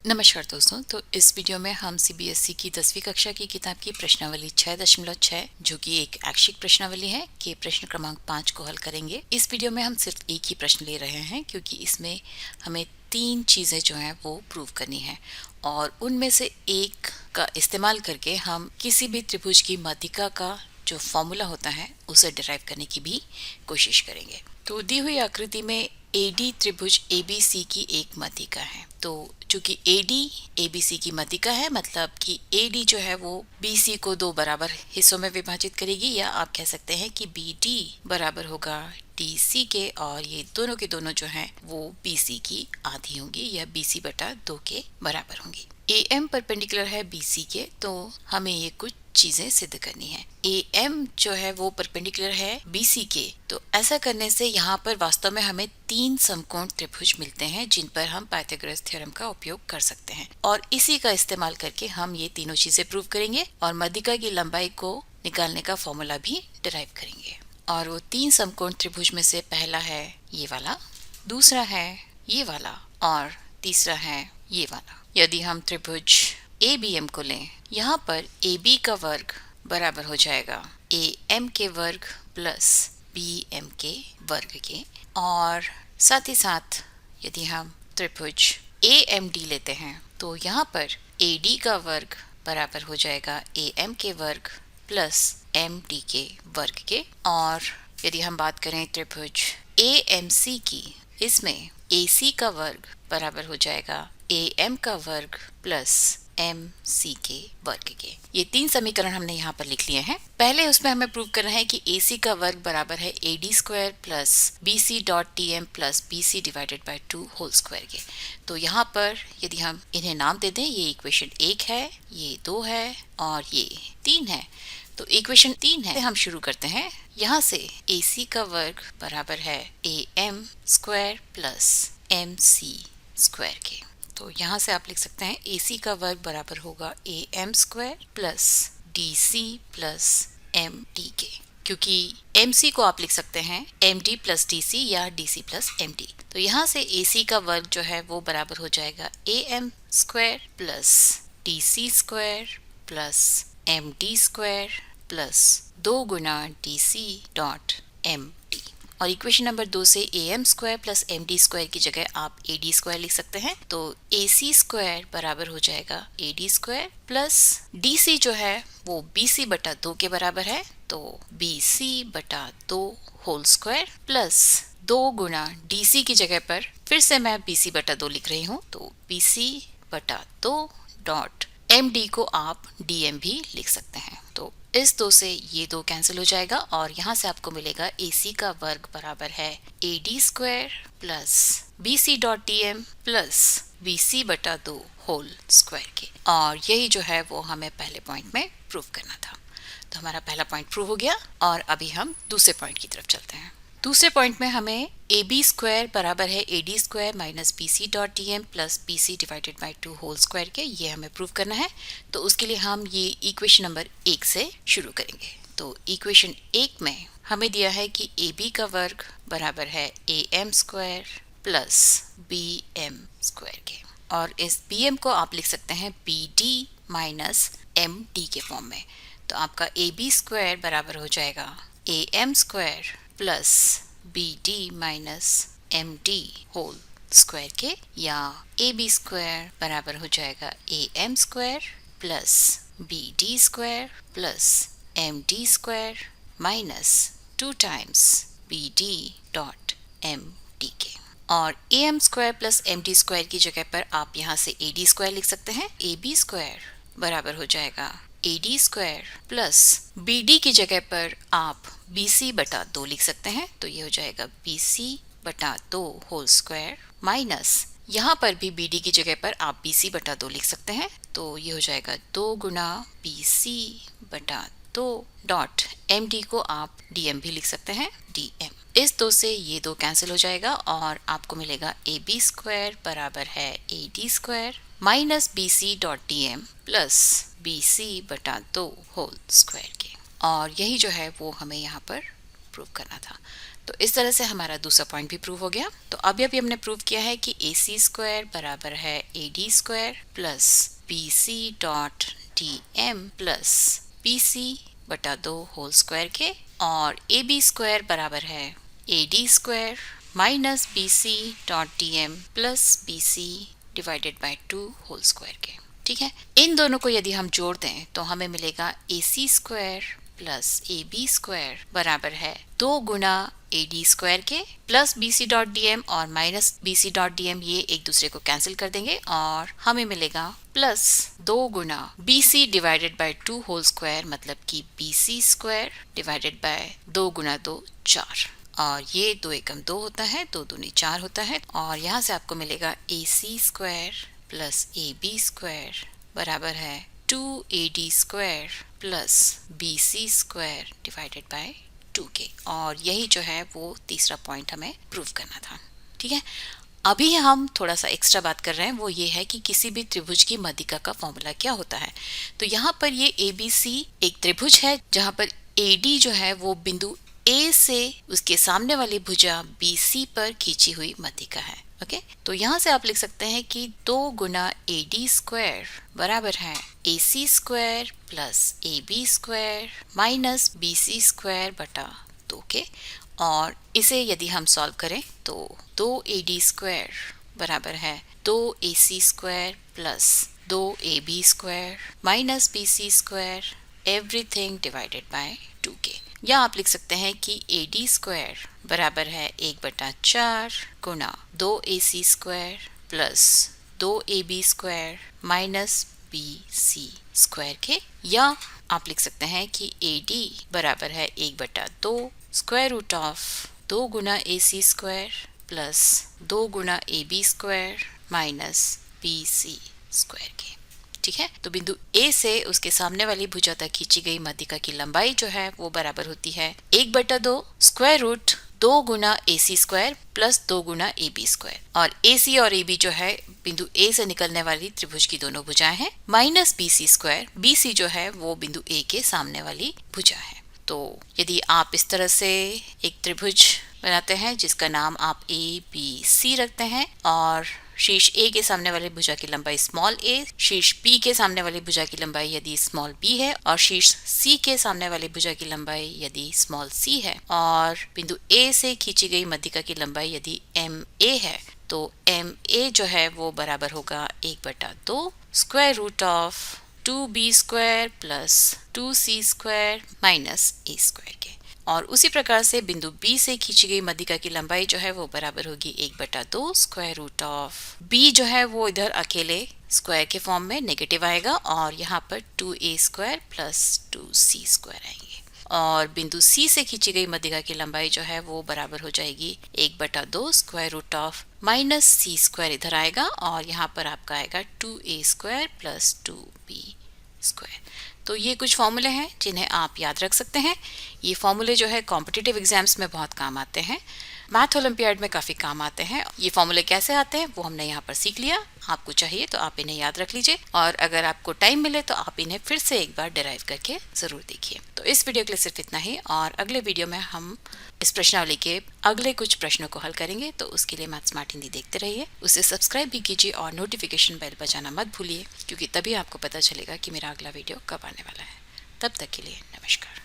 नमस्कार दोस्तों। तो इस वीडियो में हम सीबीएसई की 10वीं कक्षा की किताब की प्रश्नावली 6.6 जो कि एक ऐच्छिक प्रश्नावली है के प्रश्न क्रमांक 5 को हल करेंगे। इस वीडियो में हम सिर्फ एक ही प्रश्न ले रहे हैं क्योंकि इसमें हमें 3 चीजें जो हैं वो प्रूव करनी है और उनमें से एक का इस्तेमाल करके हम किसी भी त्रिभुज की माध्यिका का जो फॉर्मूला होता है उसे डिराइव करने की भी कोशिश करेंगे। तो दी हुई आकृति में एडी त्रिभुज एबीसी की एक माध्यिका है। तो चूंकि एडी एबीसी की माध्यिका है मतलब कि एडी जो है वो बीसी को 2 बराबर हिस्सों में विभाजित करेगी, या आप कह सकते हैं कि बीडी बराबर होगा डीसी के और ये दोनों के दोनों जो हैं वो बीसी की आधी होंगी या बीसी बटा 2 के बराबर होंगी। एम परपेंडिकुलर है बीसी के, तो हमें ये कुछ चीजें सिद्ध करनी है। एम जो है वो परपेंडिकुलर है बीसी के, तो ऐसा करने से यहाँ पर वास्तव में हमें 3 समकोण त्रिभुज मिलते हैं जिन पर हम पाइथागोरस थ्योरम का उपयोग कर सकते हैं और इसी का इस्तेमाल करके हम ये तीनों चीजें प्रूव करेंगे और माध्यिका की लंबाई को निकालने का फॉर्मूला भी डिराइव करेंगे। और वो 3 समकोण त्रिभुज में से पहला है ये वाला, दूसरा है ये वाला और तीसरा है ये वाला। यदि हम त्रिभुज ABM को लें, यहाँ पर AB का वर्ग बराबर हो जाएगा AM के वर्ग प्लस BM के वर्ग के, और साथ ही साथ यदि हम त्रिभुज AMD लेते हैं तो यहाँ पर AD का वर्ग बराबर हो जाएगा AM के वर्ग प्लस MD के वर्ग के। और यदि हम बात करें त्रिभुज AMC की, इसमें AC का वर्ग बराबर हो जाएगा AM का वर्ग प्लस MC के वर्ग के। ये 3 समीकरण हमने यहाँ पर लिख लिए हैं। पहले उसमें हमें प्रूव करना है कि AC का वर्ग बराबर है AD square plus BC dot TM plus BC divided by 2 whole square के। तो यहाँ पर यदि हम इन्हें नाम दे दें, ये इक्वेशन 1 है, ये 2 है और ये 3 है। तो इक्वेशन 3 है, हम शुरू करते हैं। यहाँ से AC का वर्ग बराबर है AM square plus MC square के। तो यहाँ से आप लिख सकते हैं AC का वर्ग बराबर होगा AM square plus DC plus MD के, क्योंकि MC को आप लिख सकते हैं MD प्लस DC या DC प्लस MD। तो यहाँ से AC का वर्ग जो है वो बराबर हो जाएगा AM square plus DC square plus MD square plus 2 Guna DC dot MD। और इक्वेशन नंबर 2 से AM square plus MD square की जगह आप AD स्क्वायर लिख सकते हैं। तो AC स्क्वायर बराबर हो जाएगा AD स्क्वायर प्लस DC जो है वो BC बटा 2 के बराबर है, तो BC बटा 2 होल स्क्वायर प्लस 2 गुना DC की जगह पर फिर से मैं BC बटा 2 लिख रही हूँ, तो BC बटा 2 डॉट MD को आप DM भी लिख सकते हैं। तो इस 2 से ये 2 कैंसिल हो जाएगा और यहाँ से आपको मिलेगा AC का वर्ग बराबर है AD square plus BC dot DM plus BC बटा 2 होल स्क्वायर के। और यही जो है वो हमें पहले पॉइंट में प्रूव करना था। तो हमारा पहला पॉइंट प्रूव हो गया और अभी हम दूसरे पॉइंट की तरफ चलते हैं। दूसरे पॉइंट में हमें AB स्क्वायर बराबर है AD square minus BC dot DM plus BC divided by 2 whole square के, ये हमें प्रूव करना है। तो उसके लिए हम ये इक्वेशन नंबर 1 से शुरू करेंगे। तो इक्वेशन 1 में हमें दिया है कि AB का वर्ग बराबर है AM square plus BM square के, और इस BM को आप लिख सकते हैं BD माइनस MD के फॉर्म में। तो आपका AB स्क्वायर बराबर हो जाएगा AM square plus BD minus MD whole square के, या AB स्क्वायर बराबर हो जाएगा AM square plus BD square plus MD square minus 2 times BD dot MD के। और AM square plus MD square की जगह पर आप यहाँ से AD स्क्वायर लिख सकते हैं। AB स्क्वायर बराबर हो जाएगा AD स्क्वायर प्लस BD की जगह पर आप BC बटा 2 लिख सकते हैं। तो ये हो जाएगा BC बटा 2 होल स्क्वायर माइनस यहाँ पर भी BD की जगह पर आप BC बटा 2 लिख सकते हैं। तो ये हो जाएगा 2 गुना BC बटा 2 डॉट MD को आप DM भी लिख सकते हैं DM। इस 2 से ये 2 कैंसिल हो जाएगा और आपको मिलेगा AB स्क्वायर बराबर है AD square minus BC dot DM plus BC बटा 2 होल स्क्वायर के। और यही जो है वो हमें यहाँ पर प्रूव करना था। तो इस तरह से हमारा दूसरा पॉइंट भी प्रूव हो गया। तो अभी हमने प्रूव किया है कि AC स्क्वायर बराबर है AD square plus BC dot DM plus BC बटा 2 होल स्क्वायर के, और AB स्क्वायर बराबर है AD square minus BC dot DM plus BC divided by 2 whole square के। ठीक है, इन दोनों को यदि हम जोड़ दें तो हमें मिलेगा AC square plus AB square बराबर है 2 गुना AD स्क्वायर के प्लस BC डॉट DM और माइनस BC डॉट DM, ये एक दूसरे को कैंसिल कर देंगे और हमें मिलेगा प्लस 2 गुना BC divided by 2 whole square, मतलब कि BC स्क्वायर डिवाइडेड बाय 2 गुना 2 4, और ये 2 एकम 2 होता है, 2 दूनी 4 होता है, और यहाँ से आपको मिलेगा AC square plus AB square बराबर है 2AD square plus BC square divided bye 2K, और यही जो है वो तीसरा पॉइंट हमें प्रूव करना था। ठीक है, अभी हम थोड़ा सा एक्स्ट्रा बात कर रहे हैं, वो ये है कि किसी भी त्रिभुज की माध्यिका का फॉर्मूला क्या होता है। तो यहाँ पर ये ABC एक त्रिभुज है जहाँ पर AD जो है वो बिंदु A से उसके सामने वाली भुजा BC पर खींची हुई माध्यिका है। ओके, तो यहाँ से आप लिख सकते हैं कि 2 गुना AD स्क्वायर बराबर है AC square plus AB square minus BC square बटा 2 के, और इसे यदि हम सॉल्व करें तो 2AD स्क्वायर बराबर है 2AC square plus 2AB square minus BC square everything divided by 2K, या आप लिख सकते हैं कि AD स्क्वायर बराबर है 1/4 गुना 2AC square plus 2AB square minus BC square के, या आप लिख सकते हैं कि AD बराबर है 1/2 स्क्वायर रूट ऑफ 2 गुना AC स्क्वायर प्लस 2 गुना AB square minus BC square के। ठीक है, तो बिंदु A से उसके सामने वाली भुजा तक खींची गई माध्यिका की लंबाई जो है वो बराबर होती है 1/2 स्क्वायर रूट 2 गुना AC स्क्वायर प्लस 2 गुना AB स्क्वायर, और AC और AB जो है बिंदु A से निकलने वाली त्रिभुज की दोनों भुजाएं हैं, माइनस BC स्क्वायर, BC जो है वो बिंदु A के सामने वाली भुजा है। तो यदि आप इस तरह से एक त्रिभुज बनाते हैं जिसका नाम आप ABC रखते हैं, और शीर्ष A के सामने वाली भुजा की लंबाई स्मॉल a, शीर्ष B के सामने वाली भुजा की लंबाई यदि स्मॉल b है, और शीर्ष C के सामने वाली भुजा की लंबाई यदि स्मॉल c है, और बिंदु A से खींची गई माध्यिका की लंबाई यदि MA है, तो MA जो है वो बराबर होगा 1/2 square root of 2B square plus 2C square minus A square के, और उसी प्रकार से बिंदु B से खींची गई माध्यिका की लंबाई जो है वो बराबर होगी 1/2 स्क्वायर रूट ऑफ B जो है वो इधर अकेले स्क्वायर के फॉर्म में नेगेटिव आएगा, और यहाँ पर 2A square plus 2C square आएंगे, और बिंदु C से खींची गई माध्यिका की लंबाई जो है वो बराबर हो जाएगी 1/2 square root of minus C square इधर आएगा, और यहाँ पर आपका आएगा 2A square plus 2B square. तो ये कुछ फॉर्मूले हैं जिन्हें आप याद रख सकते हैं। ये फॉर्मूले जो है कॉम्पिटिटिव एग्जाम्स में बहुत काम आते हैं, मैथ ओलंपियाड में काफ़ी काम आते हैं। ये फॉर्मूले कैसे आते हैं वो हमने यहाँ पर सीख लिया, आपको चाहिए तो आप इन्हें याद रख लीजिए, और अगर आपको टाइम मिले तो आप इन्हें फिर से एक बार डिराइव करके ज़रूर देखिए। तो इस वीडियो के लिए सिर्फ इतना ही, और अगले वीडियो में हम इस प्रश्नावली के अगले कुछ प्रश्नों को हल करेंगे। तो उसके लिए मैथ स्मार्ट हिंदी देखते रहिए, उसे सब्सक्राइब भी कीजिए और नोटिफिकेशन बेल बजाना मत भूलिए, क्योंकि तभी आपको पता चलेगा कि मेरा अगला वीडियो कब आने वाला है। तब तक के लिए नमस्कार।